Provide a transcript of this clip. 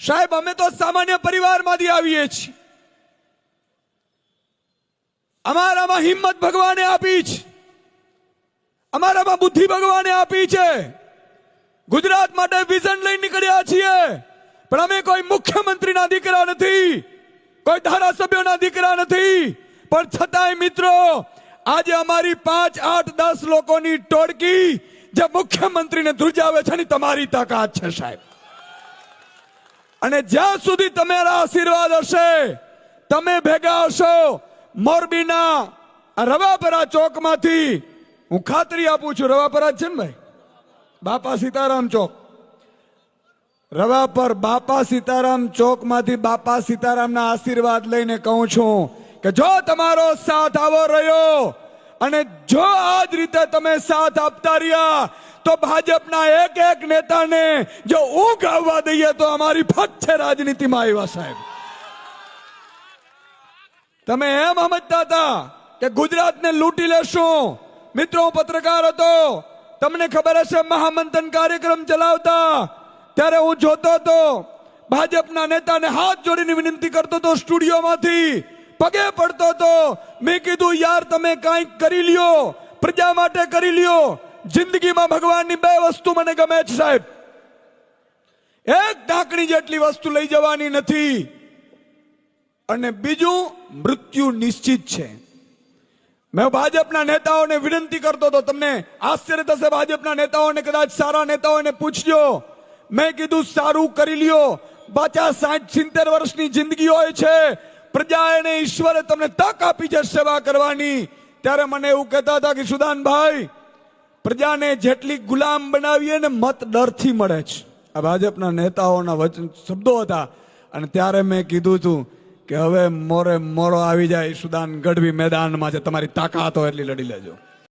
સાહેબ અમે તો સામાન્ય પરિવારમાંથી આવીએ છીએ. અમારામાં હિંમત ભગવાને આપી છે, અમારામાં બુદ્ધિ ભગવાને આપી છે. ગુજરાત માટે વિઝન લઈને નીકળ્યા છીએ, પણ અમે કોઈ મુખ્યમંત્રીના દીકરા નથી, કોઈ ધારાસભ્યોના દીકરા નથી. પણ છતાંય મિત્રો, આજે અમારી 5, 8, 10 લોકોની ટોળકી જે મુખ્યમંત્રીને ધ્રુજાવે છે ને તમારી તાકાત છે સાહેબ. અને જ્યાં સુધી તમારા આશીર્વાદ હશે, તમે ભેગા હશો, મોરબીના રવાપરા ચોકમાંથી હું ખાતરી આપું છું, રવાપરા છે ને ભાઈ, બાપા સીતારામ ચોક, રવાપર બાપા સીતારામ ચોકમાંથી બાપા સીતારામના આશીર્વાદ લઈને કહું છું કે જો તમારો સાથ આવો રહ્યો અને જો આ જ રીતે તમે સાથ આપતા રહ્યા તો ભાજપના એક એક નેતાને જો ઊંઘ આવવા દઈએ તો અમારી ફત છે રાજનીતિમાં આવ્યા સાહેબ. તમે એમ સમજતા હતા કે ગુજરાતને લૂંટી લેશું. મિત્રો, હું પત્રકાર હતો, તમને ખબર હશે મહામંથન કાર્યક્રમ ચલાવતા ત્યારે હું જોતો હતો, ભાજપના નેતાને હાથ જોડીને વિનંતી કરતો હતો, સ્ટુડિયોમાંથી પગે પડતો હતો. મેં કીધું યાર તમે કંઈક કરી લ્યો, પ્રજા માટે કરી લ્યો. જિંદગીમાં ભગવાનની 2 વસ્તુ મને ગમે છે સાહેબ, એક ઢાંકણી જેટલી વસ્તુ લઈ જવાની નથી અને બીજું મૃત્યુ નિશ્ચિત છે. મેં ભાજપના નેતાઓને વિનંતી કરતો હતો, તમને આશ્ચર્ય થશે, ભાજપના નેતાઓને કદાચ સારા નેતાઓને પૂછજો. મેં કીધું સારું કરી લ્યો, 50, 60, 70 વર્ષની જિંદગી હોય છે, પ્રજા અને ઈશ્વરે તમને તક આપી છે સેવા કરવાની. ત્યારે મને એવું કહેતા હતા કે સુદાનભાઈ, પ્રજાને જેટલી ગુલામ બનાવીએ ને મત ડરથી મળે છે. આ ભાજપના નેતાઓના વચન શબ્દો હતા. અને ત્યારે મેં કીધું હતું કે હવે મોરે મોરો આવી જાય, સુદાન ગઢવી મેદાનમાં છે, તમારી તાકાત હોય એટલી લડી લેજો.